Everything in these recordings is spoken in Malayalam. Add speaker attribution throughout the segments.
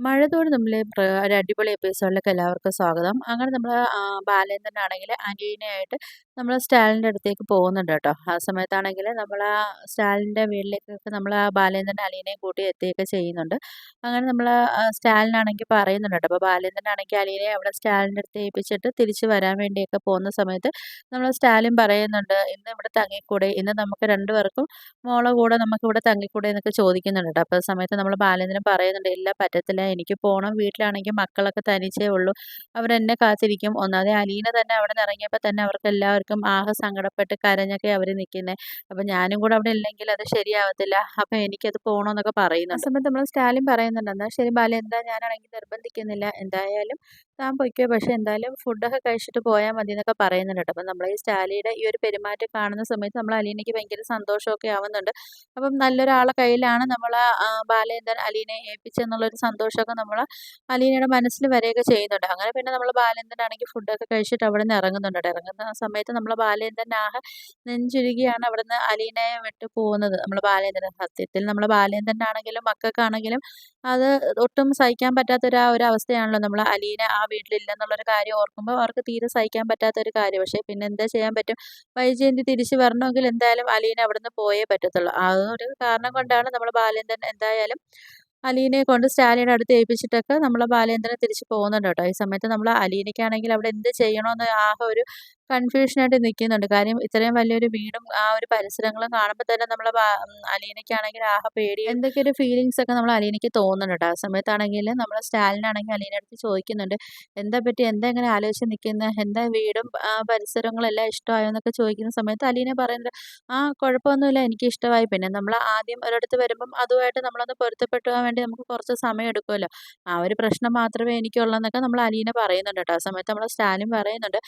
Speaker 1: മഴത്തോട് നമ്മള് ഒരു അടിപൊളി എപ്പിസോഡിലേക്ക് എല്ലാവർക്കും സ്വാഗതം. അങ്ങനെ നമ്മള് ബാലേന്ദ്രനാണെങ്കില് അലീനയായിട്ട് നമ്മള് സ്റ്റാലിൻ്റെ അടുത്തേക്ക് പോകുന്നുണ്ട് കേട്ടോ. ആ സമയത്താണെങ്കില് നമ്മള് സ്റ്റാലിൻ്റെ വീട്ടിലേക്കൊക്കെ നമ്മള് ബാലേന്ദ്രനും അലീനയും കൂട്ടി എത്തുകയൊക്കെ ചെയ്യുന്നുണ്ട്. അങ്ങനെ നമ്മള് സ്റ്റാലിനാണെങ്കി പറയുന്നുണ്ട് കേട്ടോ. അപ്പോൾ ബാലേന്ദ്രനാണെങ്കി അലീനയെ അവിടെ സ്റ്റാലിൻ്റെ അടുത്ത് ഏൽപ്പിച്ചിട്ട് തിരിച്ച് വരാൻ വേണ്ടിയൊക്കെ പോകുന്ന സമയത്ത് നമ്മള് സ്റ്റാലിൻ പറയുന്നുണ്ട്, "ഇന്ന് ഇവിടെ തങ്ങിക്കൂടെ? ഇന്ന് നമുക്ക് 2 പേർക്കും മോളെ കൂടെ നമുക്കിവിടെ തങ്ങിക്കൂടെ?" എന്നൊക്കെ ചോദിക്കുന്നുണ്ട് ട്ടോ. അപ്പോൾ ആ സമയത്ത് നമ്മള് ബാലേന്ദ്രൻ പറയുന്നുണ്ട്, "ഇല്ല പറ്റത്തില്ല. എനിക്ക് പോണം. വീട്ടിലാണെങ്കി മക്കളൊക്കെ തനിച്ചേ ഉള്ളൂ. അവരെന്നെ കാത്തിരിക്കും." ഒന്നാമതെ അലീന തന്നെ അവിടുന്ന് ഇറങ്ങിയപ്പോ തന്നെ അവർക്കെല്ലാവർക്കും ആകെ സങ്കടപ്പെട്ട് കരഞ്ഞൊക്കെ അവര് നിൽക്കുന്നെ. അപ്പൊ ഞാനും കൂടെ അവിടെ ഇല്ലെങ്കിൽ അത് ശരിയാവത്തില്ല. അപ്പൊ എനിക്കത് പോണോന്നൊക്കെ പറയുന്നുണ്ട്. ആ സമയത്ത് നമ്മള് സ്റ്റാലിൻ പറയുന്നുണ്ട്, "എന്നാ ശരി ബാലേന്ദ്ര, ഞാനാണെങ്കി നിർബന്ധിക്കുന്നില്ല. എന്തായാലും താൻ പൊയ്ക്കോ. പക്ഷെ എന്തായാലും ഫുഡൊക്കെ കഴിച്ചിട്ട് പോയാ മതി" എന്നൊക്കെ പറയുന്നുണ്ട് ട്ടോ. അപ്പം നമ്മളെ ഈ സ്റ്റാലിയുടെ ഈ ഒരു പെരുമാറ്റം കാണുന്ന സമയത്ത് നമ്മളെ അലീനയ്ക്ക് ഭയങ്കര സന്തോഷമൊക്കെ ആവുന്നുണ്ട്. അപ്പം നല്ലൊരാളെ കയ്യിലാണ് നമ്മള് ബാലേന്ദ്രൻ അലീനയെ ഏൽപ്പിച്ചെന്നുള്ളൊരു സന്തോഷമൊക്കെ നമ്മള് അലീനയുടെ മനസ്സിൽ വരികയൊക്കെ ചെയ്യുന്നുണ്ട്. അങ്ങനെ പിന്നെ നമ്മള് ബാലേന്ദ്രനാണെങ്കി ഫുഡൊക്കെ കഴിച്ചിട്ട് അവിടുന്ന് ഇറങ്ങുന്നുണ്ട് ട്ടോ. ഇറങ്ങുന്ന സമയത്ത് നമ്മളെ ബാലേന്ദ്രൻ ആകെ നെഞ്ചുരുകിയാണ് അവിടുന്ന് അലീനയെ വിട്ട് പോകുന്നത്. നമ്മള് ബാലേന്ദ്രൻ സത്യത്തിൽ നമ്മളെ ബാലേന്ദ്രനാണെങ്കിലും മക്കൾക്കാണെങ്കിലും അത് ഒട്ടും സഹിക്കാൻ പറ്റാത്തൊരു ഒരു അവസ്ഥയാണല്ലോ. നമ്മളെ അലീന ആ വീട്ടിലില്ലെന്നുള്ളൊരു കാര്യം ഓർക്കുമ്പോ അവർക്ക് തീരെ സഹിക്കാൻ പറ്റാത്തൊരു കാര്യം. പക്ഷെ പിന്നെ എന്താ ചെയ്യാൻ പറ്റും? വൈജയന്തി തിരിച്ച് വരണമെങ്കിൽ എന്തായാലും അലീന അവിടുന്ന് പോയേ പറ്റത്തുള്ളൂ. ആ ഒരു കാരണം കൊണ്ടാണ് നമ്മളെ ബാലേന്ദ്രൻ എന്തായാലും അലീനയെ കൊണ്ട് സ്റ്റാലിയുടെ അടുത്ത് ഏൽപ്പിച്ചിട്ടൊക്കെ നമ്മളെ ബാലേന്ദ്രൻ തിരിച്ച് പോകുന്നുണ്ട് കേട്ടോ. ഈ സമയത്ത് നമ്മളെ അലീനയ്ക്കാണെങ്കിൽ അവിടെ എന്ത് ചെയ്യണമെന്ന് ആകെ ഒരു കൺഫ്യൂഷനായിട്ട് നിൽക്കുന്നുണ്ട്. കാര്യം ഇത്രയും വലിയൊരു വീടും ആ ഒരു പരിസരങ്ങളും കാണുമ്പോൾ തന്നെ നമ്മളെ അലീനയ്ക്കാണെങ്കിൽ ആകെ പേടി എന്തൊക്കെ ഒരു ഫീലിങ്സ് ഒക്കെ നമ്മളെ അലീനയ്ക്ക് തോന്നുന്നുണ്ട് ട്ടോ. ആ സമയത്താണെങ്കിൽ നമ്മളെ സ്റ്റാലിനാണെങ്കിൽ അലീനയുടെ അടുത്ത് ചോദിക്കുന്നുണ്ട്, "എന്താ പറ്റി? എന്താ ഇങ്ങനെ ആലോചിച്ച് നിൽക്കുന്നെ? എന്താ വീടും പരിസരങ്ങളും എല്ലാം ഇഷ്ടമായോ?" എന്നൊക്കെ ചോദിക്കുന്ന സമയത്ത് അലീന പറയുന്നത്, "ആ കുഴപ്പമൊന്നുമില്ല. എനിക്കിഷ്ടമായി. പിന്നെ നമ്മള് ആദ്യം ഒരിടത്ത് വരുമ്പം അതുമായിട്ട് നമ്മളൊന്ന് പൊരുത്തപ്പെട്ടുപോകാൻ വേണ്ടി നമുക്ക് കുറച്ച് സമയം എടുക്കുമല്ലോ. ആ ഒരു പ്രശ്നം മാത്രമേ എനിക്കുള്ളൂന്നൊക്കെ" നമ്മള് അലീന പറയുന്നുണ്ട് ട്ടോ. ആ സമയത്ത് നമ്മളെ സ്റ്റാലിൻ പറയുന്നുണ്ട്,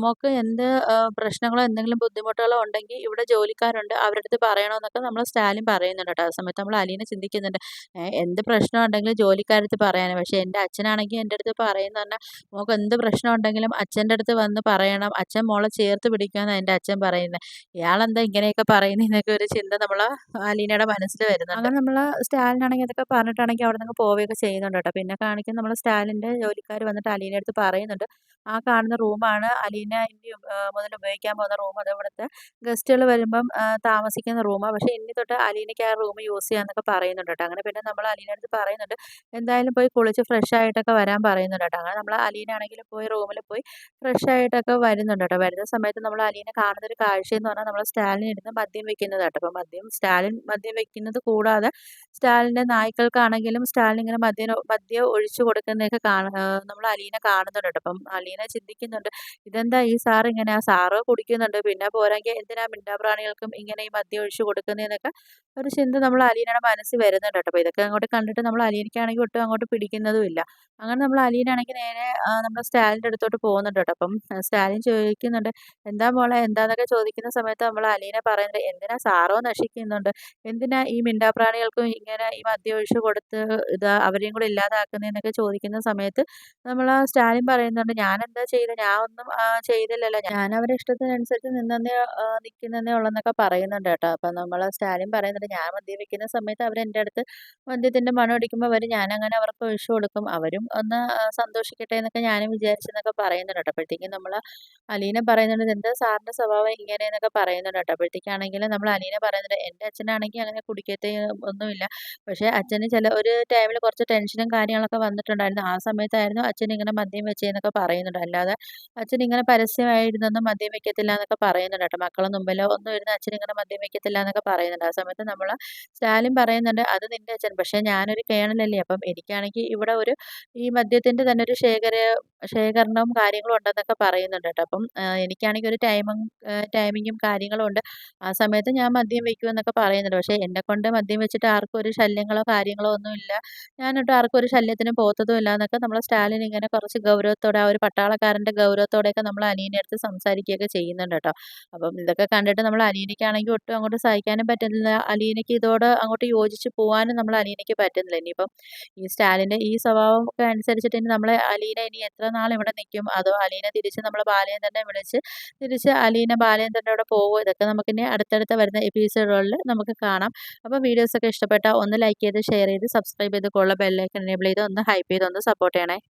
Speaker 1: "മോൾക്ക് എന്ത് പ്രശ്നങ്ങളോ എന്തെങ്കിലും ബുദ്ധിമുട്ടുകളോ ഉണ്ടെങ്കിൽ ഇവിടെ ജോലിക്കാരുണ്ട്. അവരുടെ അടുത്ത് പറയണമെന്നൊക്കെ" നമ്മളെ സ്റ്റാലിൻ പറയുന്നുണ്ട് ട്ടോ. ആ സമയത്ത് നമ്മള് അലീന ചിന്തിക്കുന്നുണ്ട്, എന്ത് പ്രശ്നം ഉണ്ടെങ്കിലും ജോലിക്കാരടുത്ത് പറയാന്. പക്ഷെ എൻ്റെ അച്ഛനാണെങ്കി എൻ്റെ അടുത്ത് പറയുംന്ന് പറഞ്ഞാ, മോൾക്ക് എന്ത് പ്രശ്നം ഉണ്ടെങ്കിലും അച്ഛൻ്റെ അടുത്ത് വന്ന് പറയണം. അച്ഛൻ മോളെ ചേർത്ത് പിടിക്കുമെന്നാ എൻ്റെ അച്ഛൻ പറയുന്നെ. ഇയാളെന്താ ഇങ്ങനെയൊക്കെ പറയുന്നേന്നൊക്കെ ഒരു ചിന്ത നമ്മളെ അലീനയുടെ മനസ്സിൽ വരുന്നുണ്ട്. അങ്ങനെ നമ്മള് സ്റ്റാലിനാണെങ്കി അതൊക്കെ പറഞ്ഞിട്ടാണെങ്കി അവിടുന്നങ്ങ് പോവുകയൊക്കെ ചെയ്യുന്നുണ്ട് കേട്ടോ. പിന്നെ കാണിക്കുന്നത് നമ്മളെ സ്റ്റാലിൻ്റെ ജോലിക്കാര് വന്നിട്ട് അലീനയുടെ അടുത്ത് പറയുന്നുണ്ട്, "ആ കാണുന്ന റൂമാണ് അലീന ഇനി മുതൽ ഉപയോഗിക്കാൻ പോകുന്ന റൂം. അത് ഇവിടുത്തെ ഗസ്റ്റുകൾ വരുമ്പം താമസിക്കുന്ന റൂമാ. പക്ഷെ ഇനി തൊട്ട് അലീനയ്ക്ക് ആ റൂം യൂസ് ചെയ്യാന്നൊക്കെ പറയുന്നുണ്ട് കേട്ടോ." അങ്ങനെ പിന്നെ നമ്മള് അലീനയുടെ അടുത്ത് പറയുന്നുണ്ട്, "എന്തായാലും പോയി കുളിച്ച് ഫ്രഷ് ആയിട്ടൊക്കെ വരാൻ" പറയുന്നുണ്ട് കേട്ടോ. അങ്ങനെ നമ്മള് അലീന ആണെങ്കിലും പോയി റൂമിൽ പോയി ഫ്രഷ് ആയിട്ടൊക്കെ വരുന്നുണ്ട് കേട്ടോ. വരുന്ന സമയത്ത് നമ്മള് അലീന കാണുന്നൊരു കാഴ്ചയെന്ന് പറഞ്ഞാൽ നമ്മളെ സ്റ്റാലിൻ ഇരുന്ന് മദ്യം വെക്കുന്നതാട്ടോ. അപ്പം സ്റ്റാലിൻ മദ്യം വെക്കുന്നത് കൂടാതെ സ്റ്റാലിൻ്റെ നായ്ക്കൾക്കാണെങ്കിലും സ്റ്റാലിൻ ഇങ്ങനെ മദ്യം ഒഴിച്ചു കൊടുക്കുന്നതൊക്കെ നമ്മള് അലീന കാണുന്നുണ്ട് ട്ടോ. അപ്പം അലീന ചിന്തിക്കുന്നുണ്ട്, ഇതെന്താ ഈ സാർ ഇങ്ങനെ? ആ സാറ് കുടിക്കുന്നുണ്ട്. പിന്നെ പോരാങ്കിൽ എന്തിനാ മിണ്ടാപ്രാണികൾക്കും ഇങ്ങനെ ഈ മദ്യം ഒഴിച്ചു കൊടുക്കുന്നേന്നൊക്കെ ഒരു ചിന്ത നമ്മളെ അലീനയുടെ മനസ്സിൽ വരുന്നുണ്ട് ട്ടോ. അപ്പൊ ഇതൊക്കെ അങ്ങോട്ട് കണ്ടിട്ട് നമ്മളെ അലീനയ്ക്കാണെങ്കി ഒട്ടും അങ്ങോട്ട് പിടിക്കുന്നതുമില്ല. അങ്ങനെ നമ്മളെ അലീനയാണെങ്കി നേരെ നമ്മുടെ സ്റ്റാലിൻ്റെ അടുത്തോട്ട് പോകുന്നുണ്ട് ട്ടോ. അപ്പം സ്റ്റാലിൻ ചോദിക്കുന്നുണ്ട്, "എന്താ മോളെ എന്താന്നൊക്കെ" ചോദിക്കുന്ന സമയത്ത് നമ്മളെ അലീന പറയുന്നുണ്ട്, "എന്തിനാ സാറോ നശിക്കുന്നുണ്ട്. എന്തിനാ ഈ മിണ്ടാപ്രാണികൾക്കും ഇങ്ങനെ ഈ മദ്യം ഒഴിച്ച് കൊടുത്ത് അവരെയും കൂടെ ഇല്ലാതാക്കുന്നേന്നൊക്കെ" ചോദിക്കുന്ന സമയത്ത് നമ്മളാ സ്റ്റാലിൻ പറയുന്നുണ്ട്, "ഞാനെന്താ ചെയ്തേ? ഞാൻ ഒന്നും ചെയ്തില്ലല്ലോ. ഞാൻ അവരുടെ ഇഷ്ടത്തിനനുസരിച്ച് നിൽക്കുന്നന്നേ ഉള്ളൂന്നൊക്കെ പറയുന്നുണ്ട് കേട്ടോ. അപ്പം നമ്മളെ സ്റ്റാലിൻ പറയുന്നുണ്ട്, "ഞാൻ മദ്യം വെക്കുന്ന സമയത്ത് അവരെൻ്റെ അടുത്ത് മദ്യത്തിൻ്റെ മണം അടിക്കുമ്പോൾ വരും. ഞാനങ്ങനെ അവർക്ക് ഒഴിച്ച് കൊടുക്കും. അവരും ഒന്ന് സന്തോഷിക്കട്ടെ എന്നൊക്കെ ഞാനും വിചാരിച്ചെന്നൊക്കെ" പറയുന്നുണ്ട് കേട്ടോ. അപ്പോഴത്തേക്കും നമ്മള് അലീന പറയുന്നുണ്ട്, "ഇതെന്താ സാറിന്റെ സ്വഭാവം ഇങ്ങനെയെന്നൊക്കെ" പറയുന്നുണ്ട് കേട്ടോ. അപ്പോഴത്തേക്കാണെങ്കില് നമ്മള് അലീന പറയുന്നുണ്ട്, "എൻ്റെ അച്ഛനാണെങ്കി അങ്ങനെ കുടിക്കത്തെ ഒന്നുമില്ല. പക്ഷെ അച്ഛന് ചില ഒരു ടൈമില് കുറച്ച് ടെൻഷനും കാര്യങ്ങളൊക്കെ വന്നിട്ടുണ്ടായിരുന്നു. ആ സമയത്തായിരുന്നു അച്ഛൻ ഇങ്ങനെ മദ്യം വെച്ചതെന്നൊക്കെ" പറയുന്നുണ്ട്. അല്ലാതെ അച്ഛൻ ഇങ്ങനെ പരസ്യമായിരുന്നൊന്നും മദ്യം വെക്കത്തില്ലാന്നൊക്കെ പറയുന്നുണ്ട് കേട്ടോ. മക്കളെ മുമ്പിലോ ഒന്നും ഇരുന്ന് അച്ഛൻ ഇങ്ങനെ മദ്യം വെക്കത്തില്ലാന്നൊക്കെ പറയുന്നുണ്ട്. ആ സമയത്ത് നമ്മള് സ്റ്റാലിൻ പറയുന്നുണ്ട്, "അത് നിന്റെ അച്ഛൻ. പക്ഷെ ഞാനൊരു കേണലല്ലേ. അപ്പം എനിക്കാണെങ്കി ഇവിടെ ഒരു ഈ മദ്യത്തിന്റെ തന്നെ ഒരു ശേഖരണവും കാര്യങ്ങളും ഉണ്ടെന്നൊക്കെ" പറയുന്നുണ്ട് കേട്ടോ. അപ്പം എനിക്കാണെങ്കി ഒരു ടൈമിങ്ങും കാര്യങ്ങളും ഉണ്ട്. ആ സമയത്ത് ഞാൻ മദ്യം വെക്കുമെന്നൊക്കെ പറയുന്നുണ്ട്. പക്ഷെ എന്നെക്കൊണ്ട് മദ്യം വെച്ചിട്ട് ആർക്കും ഒരു ശല്യങ്ങളോ കാര്യങ്ങളോ ഒന്നുമില്ല. ഞാനൊട്ട് ആർക്കും ഒരു ശല്യത്തിനും പോത്തതും ഇല്ലാന്നൊക്കെ നമ്മളെ സ്റ്റാലിൻ ഇങ്ങനെ കുറച്ച് ഗൗരവത്തോടെ ആ ഒരു പട്ടാളക്കാരന്റെ ഗൗരവത്തോടെയൊക്കെ നമ്മളെ അലീനയുടെ അടുത്ത് സംസാരിക്കുകയൊക്കെ ചെയ്യുന്നുണ്ട് കേട്ടോ. അപ്പം ഇതൊക്കെ കണ്ടിട്ട് നമ്മൾ അലീനയ്ക്കാണെങ്കിൽ ഒട്ടും അങ്ങോട്ട് സഹിക്കാനും പറ്റുന്നില്ല. അലീനയ്ക്ക് ഇതോട് അങ്ങോട്ട് യോജിച്ച് പോവാനും നമ്മൾ അലീനയ്ക്ക് പറ്റുന്നില്ല. ഇനിയിപ്പം ഈ സ്റ്റാലിൻ്റെ ഈ സ്വഭാവം ഒക്കെ അനുസരിച്ചിട്ട് ഇനി നമ്മളെ അലീന ഇനി എത്ര നാൾ ഇവിടെ നിൽക്കും? അതോ അലീന തിരിച്ച് നമ്മളെ ബാലചന്ദ്രനെ വിളിച്ച് തിരിച്ച് അലീന ബാലചന്ദ്രൻ്റെ കൂടെ പോവോ? ഇതൊക്കെ നമുക്കിനി അടുത്തടുത്ത വരുന്ന എപ്പിസോഡുകളിൽ നമുക്ക് കാണാം. അപ്പോൾ വീഡിയോസൊക്കെ ഇഷ്ടപ്പെട്ടാൽ ഒന്ന് ലൈക്ക് ചെയ്ത് ഷെയർ ചെയ്ത് സബ്സ്ക്രൈബ് ചെയ്ത് ബെല്ലൈക്കൺ എനേബിൾ ചെയ്ത് ഒന്ന് ഹൈപ്പ് ചെയ്ത് ഒന്ന് സപ്പോർട്ട് ചെയ്യണേ.